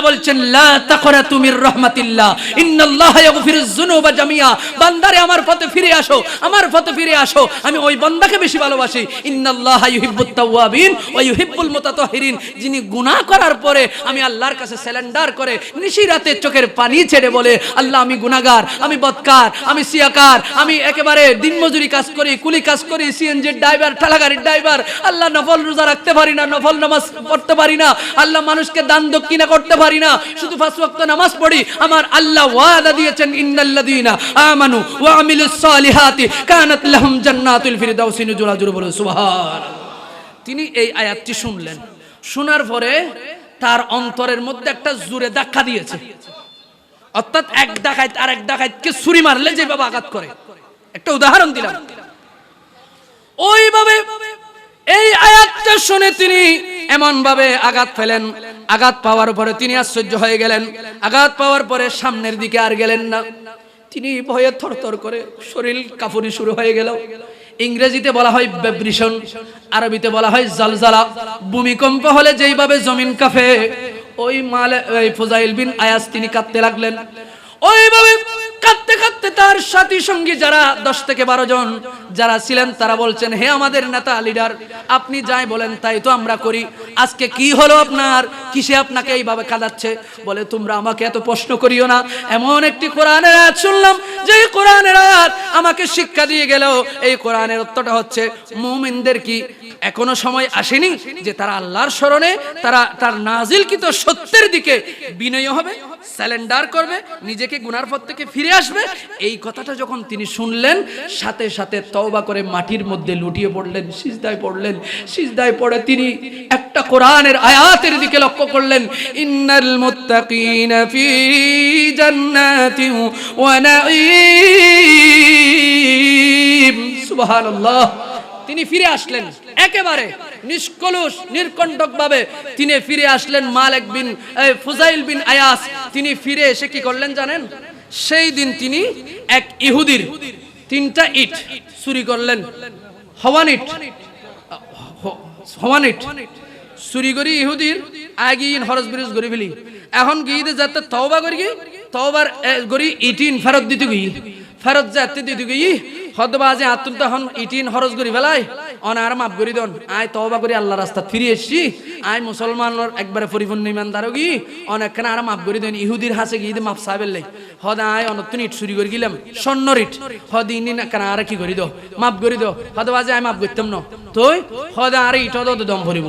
বলছেন লা তাকরাতু মির রাহমাতিল্লাহ ইন্নাল্লাহা ইয়াগফিরুয যুনুবা জামিআ। বান্দারে আমার পথে ফিরে আসো, আমার পথে ফিরে আসো, আমি ওই বান্দাকে বেশি ভালোবাসি। ইন্নাল্লাহা ইউহিব্বুত তাওয়াবিন ওয়া ইউহিব্বুল মুতাতাহহিরিন। যিনি গুনাহ করার পরে আমি আল্লাহর কাছে সারেন্ডার করে নিশি রাতে চোখের পানি ছেড়ে বলে আল্লাহ আমি গুনাহগার, আমি বদকার, আমি সিয়াকার, আমি একেবারে দিনমজুরি কাজ করি, কুলি কাজ করি, সিএনজির ড্রাইভার, ঠেলাগাড়ির ড্রাইভার, আল্লাহ নফল রোজা রাখতে পারি না, নফল নামাজ পড়তে পারি না, আল্লাহ মানুষকে দান দক্ষিণা করতে পারি না, শুধু 5 ওয়াক্ত নামাজ পড়ি। আমার আল্লাহ ওয়াদা দিয়েছেন ইন্নাল্লাযীনা আমানু ওয়া আমিলুস সালিহাতি কানাত লাহুম জান্নাতুল ফিরদাউসি নুজুলা। জোরে বলুন সুবহানাল্লাহ। তিনি এই আয়াতটি শুনলেন, শোনার পরে তার অন্তরের মধ্যে একটা জোরে ধাক্কা দিয়েছে। অর্থাৎ এক ডাকাত আর এক ডাকাতকে ছুরি মারলে যেভাবে আঘাত করে, একটা উদাহরণ দিলাম, ওইভাবে এই আয়াতটা শুনে তিনি এমন ভাবে আঘাত পেলেন। আঘাত পাওয়ার পরে তিনি আশ্চর্য হয়ে গেলেন। আঘাত পাওয়ার পরে সামনের দিকে আর গেলেন না। তিনি ভয়ে থরথর করে শরীর কাঁপুনি শুরু হয়ে গেল। ইংরেজিতে বলা হয় ভাইব্রেশন, আরবিতে বলা হয় জালজালা। ভূমিকম্প হলে যেইভাবে জমিন কাঁপে, ওই ফুজাইল বিন আয়াস তিনি কাঁদতে লাগলেন। ওইভাবে কাঁদতে কাঁদতে তার সাথী সঙ্গী যারা 10 থেকে 12 জন যারা ছিলেন তারা বলছেন, হে আমাদের নেতা লিডার, আপনি যাই বলেন তাই তো আমরা করি। আজকে কি হলো আপনার, কিসে আপনাকে এইভাবে কাঁদাচ্ছে? বলে তোমরা আমাকে এত প্রশ্ন করিও না, এমন একটি কোরআনের আয়াত শুনলাম যে কোরআনের আয়াত আমাকে শিক্ষা দিয়ে গেল। এই কোরআনের অর্থটা হচ্ছে মুমিনদের কি এখনো সময় আসেনি যে তারা আল্লাহর স্মরণে তারা তার নাজিলকৃত সত্যের দিকে বিনয়ী হবে, সারেন্ডার করবে, নিজেকে গুনার পথ থেকে ফিরে আসবে। এই কথাটা যখন তিনি শুনলেন, সাথে সাথে তওবা করে মাটির মধ্যে লুটিয়ে পড়লেন, সিজদায় পড়লেন। সিজদায় পড়ে তিনি একটা কোরআনের আয়াতের দিকে লক্ষ্য করলেন, ইন্নাল মুত্তাকিনা ফি জান্নাতিন ওয়া নাঈম। সুবহানাল্লাহ। তিনি ফিরে আসলেন একেবারে নিষ্কলুষ নির্কণ্টক ভাবে তিনি ফিরে আসলেন। মালিক বিন ফুজাইল বিন আয়াস তিনি ফিরে এসে কি করলেন জানেন? সেই দিন তিনি এক ইহুদির 3টা ইট চুরি করলেন। হওয়ান ইট চুরি করি ইহুদির আগে হরজ বিরজ করে ফেলি। এখন গিয়ে যাতে তওবা করি, তওবার করি ইটিন ফেরত দিতে গিয়ে, ফেরত যাতে দিতে গিয়ে হয়তোবা আজ আতুন তখন ইটিন হরজ করি ফেলাই অনার মাফ করি দন। আয় তওবা করি আল্লাহ রাস্তা ফিরে এসছি, আয় মুসলমানের একবারে পরিপূর্ণ ইমানদার গি অনেকখানে আর মাফ করি দেন। ইহুদির হাসে গিয়ে মাফ সাহেবের হদ আয় অনতুন ইট চুরি করে গেলাম, স্বর্ণর ইট হদ ইনি কেন আর কি করি দো, মাফ করি দো। হদ বাজে আয় মাফ করতাম না, তুই হদ আর ইট দম ভরিব।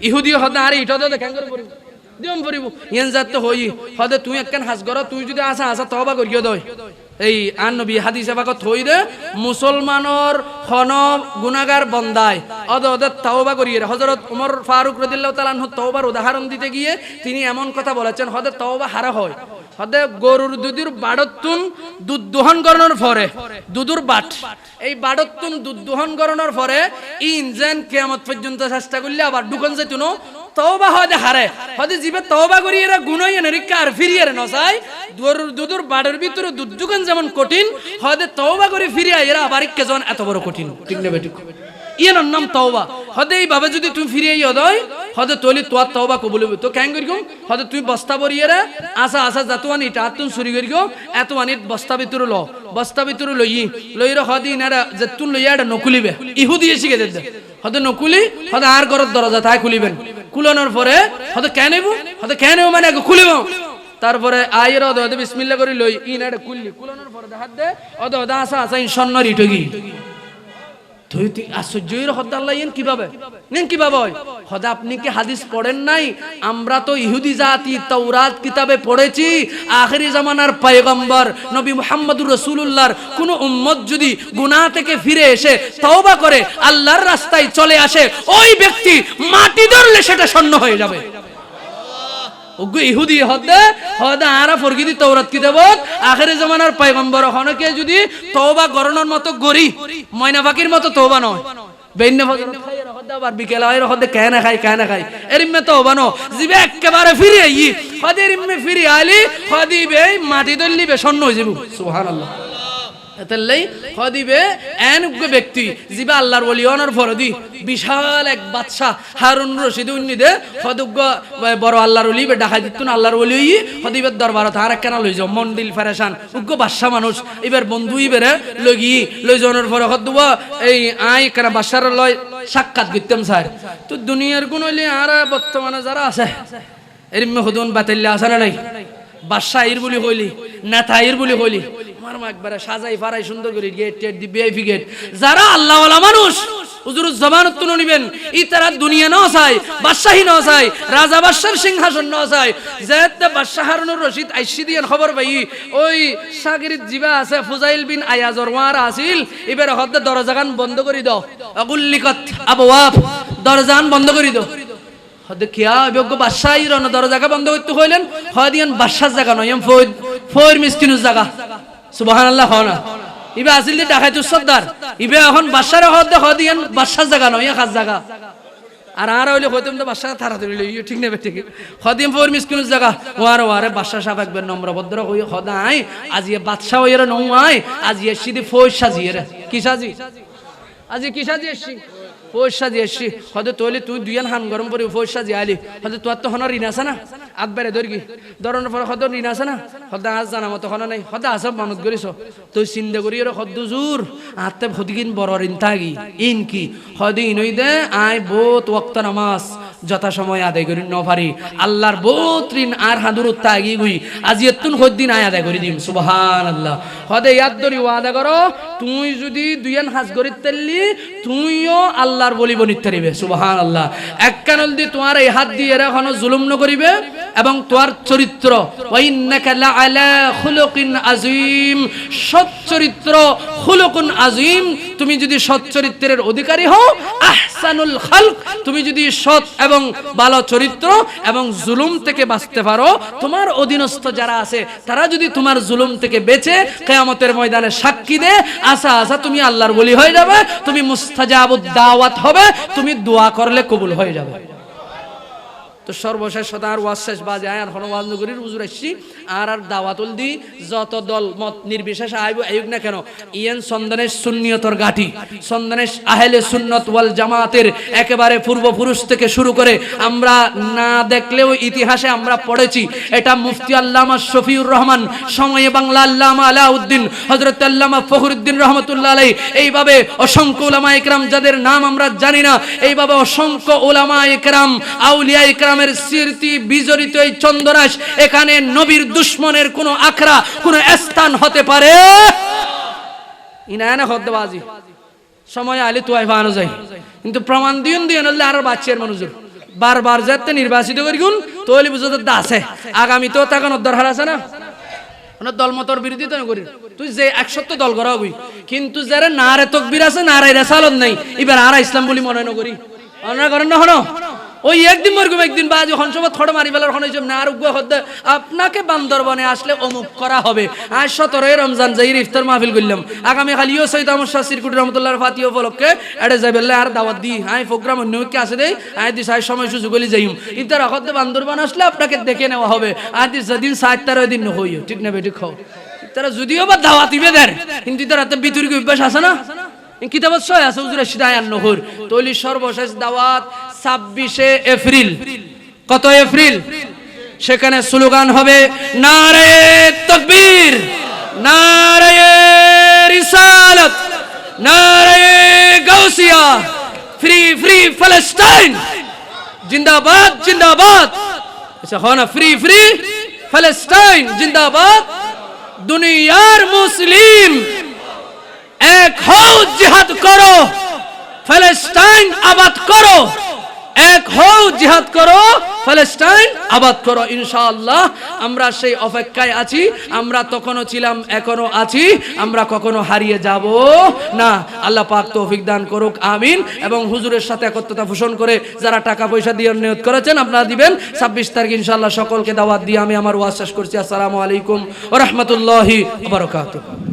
ইহুদি হদ আর ইট কেন করে ভরিব, দম ভরিব। ইয়েন যাত হই হদে তুই একখান হাস কর, তুই যদি আসা আসা তওবা করিও দই। এই আন নবী হাদিসে পাক থই দে মুসলমানর খন গুনাহগার বন্দায় ওদের তওবা করিয়ে। হযরত ওমর ফারুক রাদিয়াল্লাহু তাআলা আনহু তওবার উদাহরণ দিতে গিয়ে তিনি এমন কথা বলেছেন, হদে তওবা হারা হয়। হদে গরুর দুধের বাড়তুন দুধ দহন করানোর পরে দুধুর বাট, এই বাড়তুন দুধ দহন করানোর পরে ইনজান কিয়ামত পর্যন্ত চেষ্টা করলে আবার ঢুকন যেতুন তওবা হদে হারে। হদে জিবে তওবা করি এরা গুনাহ এরিকা আর ফিরিয়ে রে নসাই গরুর দুধুর বাড়ের ভিতরে দুধ ঢুকন যেমন কঠিন, হদে তওবা করে ফিরিয়ে এরা আবার কেজন এত বড় কঠিন। ঠিক না বেটি? ইয়ের নাম তওবা। হদে এইভাবে যদি তুমি ফিরিয়ে দই হদে তলি তোর তওবা কবুল হবে। তো কেন করি হদে তুমি বস্তা ভরিয়ে রে আসা আসা যাতুয়ান ইটা তুন চুরি করি এত আনিত বস্তা ভিতরে ল, বস্তা ভিতরে লই রে হদি ইনারা যেতুন লইয়া এটা নকুলিবে। ইহুদি শিখে দে হদে নকুলি হদে আর ঘরের দরজা তাই খুলিবেন। কুলানোর পরে হদে কেন নেব, হদে কেন নেব মানে খুলিব। তারপরে আয়ের হদে বিসমিল্লাহ করি লই ইনারে কুললি, কুলানোর পরে হাত দে হদে হদে আসা আসা ইনশাল্লাহ ইটগি। তুই আশ্চর্যের হদ আল্লাহ ইয়েন কিভাবে নেন কিভাবে হয়? হদা আপনি কি হাদিস পড়েন নাই? আমরা তো ইহুদি জাতি তাওরাত কিতাবে পড়েছি, আখিরি জামানার পয়গম্বর নবী মুহাম্মদুর রাসূলুল্লাহর কোন উম্মত যদি গুনাহ থেকে ফিরে এসে তওবা করে আল্লাহর রাস্তায় চলে আসে, ওই ব্যক্তি মাটি ধরলে সেটা স্বর্ণ হয়ে যাবে। ওগো ইহুদি হদে হদা আরা ফরগিদি তাওরাত কিতাবত আখিরি জামানার পয়গম্বর হনকে যদি তওবা করানোর মতো গরি ময়না পাখির মতো তওবা নয়। বেইন্নে ফজর খাই হদা আবার বিকেল আইর হদে কেন খাই এরিমে তওবা ন জিবে একেবারে ফিরে আই হদে এরিমে ফিরে আলি হদি বে মাটি দল্লি বে স্বর্ণ হয়ে যাবে। সুবহানাল্লাহ। এতলাই হদিবে এনজ্ঞ ব্যক্তি জিবা আল্লাহর ওলি অনর ফরদি বিশাল এক বাদশা হারুন রশিদ উন্নিদে হদুগ্য বড় আল্লাহর ওলি ডাকা দিতুন আল্লাহর ওলি হদিবের দরবার তার একখানা লই যাও মন্ডিল ফেরেশান উগ্য বাদশা মানুষ এবার বন্ধু ইবেরে লগি লই যাওয়ার পরে হদুব এই আই কেন বাদশার লয় সাক্ষাৎ করতাম স্যার তো দুনিয়ার কোন হইলে আর বর্তমানে যারা আছে এরম হদুন বাতিল্লা আছে না নাই বাদশা আইর বলি হইলি নেতা আইর বলি হইলি আমার মা একবারে সাজাই ফারাই সুন্দর করে গেট টেট দি ভিআইপি গেট যারা আল্লাহ ওয়ালা মানুষ হুজুর জবানত তুলে নিবেন ই তারা দুনিয়া না চায় বাদশাহী না চায় রাজা বাদশার সিংহাসন না চায় যেতে বাদশা হারুনুর রশিদ আইসি দিয়েন খবর পাই ওই সাগরিত জিবা আছে ফুজাইল বিন আয়াজর ওয়ার আসিল এবারে হদ্দে দরজাগান বন্ধ করে দাও আগুল্লিকত আবওয়াব দরজান বন্ধ করে দাও হদে কিয়া বিয়োগ্য বাদশা ইরন দরজাগা বন্ধ করতে কইলেন হদিয়ান বাদশার জায়গা নয় এম ফয়ের মিসকিনুর জায়গা সুবহানাল্লাহ হনা ইবে আসিল দি ডাকাইতু সর্দার ইবে এখন বাদশার হদে হদিয়ান বাদশার জায়গা নয় খাস জায়গা আর হইলে হইতাম তো বাদশা তাড়াতাড়ি লই ঠিক নেবে ঠিক হদিয়ান ফয়ের মিসকিনুর জায়গা ওয়ারে বাদশা সাহেব একবার নম্র ভদ্র হই খদাই আজি বাদশা হইরা নয় আজি সিদি ফয়ের সাজিয়ে রে কি সাজি আজি কি সাজি এসছি পয়সা দিয়েছি হয়তো তোলে তুই দুইয়ান হান গরম করে পয়সা দিয়ে আলি হয়তো তোর তো হন ঋণ আছে না আকবারে ধরগি ধরনের পরে হয়তো ঋণ আছে না হয়তো আজ জানা মতো হন নাই হয়তো আসব মানত করিস তুই চিন্তা করি ওর হদ্দু জোর আত্মে ভদিকিন বড় ঋণ থাকি ইন কি হয়তো ইনই দে আয় বহুত ওয়াক্ত নামাজ যথা সময় আদায় করি নপারি আল্লাহর বহুত ঋণ আর হাঁদুর তাগি গুই আজি এতুন দিন আয় আদায় করে দিম সুবহানাল্লাহ হদে ইয়াদ ধরি ওয়াদা করো তুই যদি দুইয়ান হাজ করি তেললি তুইও আল্লাহর বলি বনিত পারিবে সুবহানাল্লাহ এক কানল দি তোমার এই হাত দিয়ে এরা কোনো জুলুম ন করিবে এবং তোমার চরিত্র ওয়া ইন্নাকা লাআলা খুলুকিন আযীম সৎ চরিত্র খুলুকুন আযীম তুমি যদি সৎ চরিত্রের অধিকারী হও আহসানুল খালক তুমি যদি সৎ এবং ভালো চরিত্র এবং জুলুম থেকে বাঁচতে পারো তোমার অধীনস্থ যারা আছে তারা যদি তোমার জুলুম থেকে বেঁচে কিয়ামতের ময়দানে সাক্ষী দেয় আশা তুমি আল্লাহর ওলি হয়ে যাবে তুমি মুস্তাজাবুদ দাওয়াত হবে তুমি দোয়া করলে কবুল হয়ে যাবে তো সর্বশেষ সদার ওয়াজ শেষ বাজে আয় আর কোনো ওয়াজ নগরীর হুজুর আসছি আর দাওয়াতুল দি যত দল মত নির্বিশেষ আইব না কেন ইয়েন সন্দানেশ সুন্নিয়তর গাঠি সন্দানেশ আহলে সুন্নত ওয়াল জামাতের একেবারে পূর্বপুরুষ থেকে শুরু করে আমরা না দেখলেও ইতিহাসে আমরা পড়েছি এটা মুফতি আল্লামা শফিউর রহমান সময়ে বাংলা আল্লামা আলাউদ্দিন হযরত আল্লামা ফখরুদ্দিন রহমাতুল্লাহ আলাইহি এইভাবে অসংখ্য উলামা ইকরাম যাদের নাম আমরা জানি না এইভাবে অসংখ্য উলামা ইকরাম আউলিয়া ইকরাম স্মৃতি বিজড়িত এই চন্দনাশ এখানে নবীর দুশ্মনের কোন আখড়া কোন স্থান হতে পারে ইনায়না হদ্দবাজি সময় আলে তুই ভানো যাই কিন্তু প্রমাণ দিন নলে আর বাচ্চার মানুষের বারবার যাতে নির্বাচিত করি গুণ তোলি বুঝতে আছে আগামী তো তখন দরকার আছে না দলমতর বিরোধিতা করি তুই যে 100 দল করা হবি কিন্তু যারা নারে তকবীর আছে নারে রেসালত নাই এবার আর ইসলাম বলি মনে ন করি অন্যায় করেন না হনো ওই একদিন মরগুম একদিন বাজে হনসবত খড় মারি ফেলার হন না আর উগ্র হদ্দে আপনাকে বান্দরবনে আসলে অমুক করা হবে আজ 17 রমজান যাই ইফতার মাহফিল করলাম আগামী কালিও সৈয়দ আহমদ শাহ সিরকুটি রহমতুল্লাহর ফাতিহ উপলক্ষে এটা যাইবেলে আর দাওয়াত দি আই প্রোগ্রাম অন্য কি আছে দেই আই দিস আই সময় সুযোগ হলে যাইম ইফতার হদ্দে বান্দরবন আসলে আপনাকে দেখে নেওয়া হবে আই দিস যেদিন 7 দিন হইও ঠিক না বেটি খাও তারা যদিও বা দাওয়াত দিবে দেন কিন্তু তারা তো বিতর্ক অভ্যাস আছে না কিতাবত সয় আছে হুজুর সিদায়ান নহর তৈলি সর্বশেষ দাওয়াত 26 এপ্রিল কত এপ্রিল সেখানে স্লোগান হবে নারে তাকবীর নারে রিসালাত নারে গাউসিয়া ফ্রি ফ্রি ফিলিস্তিন জিন্দাবাদ জিন্দাবাদ আচ্ছা হয় না ফ্রি ফ্রি ফিলিস্তিন জিন্দাবাদ দুনিয়ার মুসলিম এক হও জিহাদ করো ফিলিস্তিন আবাদ করো এক হও জিহাদ করো ফিলিস্তিন আবাদ করো ইনশাআল্লাহ আমরা সেই অপেক্ষায় আছি আমরা তখনও ছিলাম এখনো আছি আমরা কখনো হারিয়ে যাব না আল্লাহ পাক তৌফিক দান করুক আমিন এবং হুজুরের সাথে একত্রতা পোষণ করে যারা টাকা পয়সা দিয়ে নিয়ত করেছেন আপনারা দিবেন 26 তারিখ ইনশাআল্লাহ সকলকে দাওয়াত দিয়ে আমি আমার ওয়াজ শেষ করছি আসসালামু আলাইকুম ওয়া রাহমাতুল্লাহি ওয়া বারাকাতুহু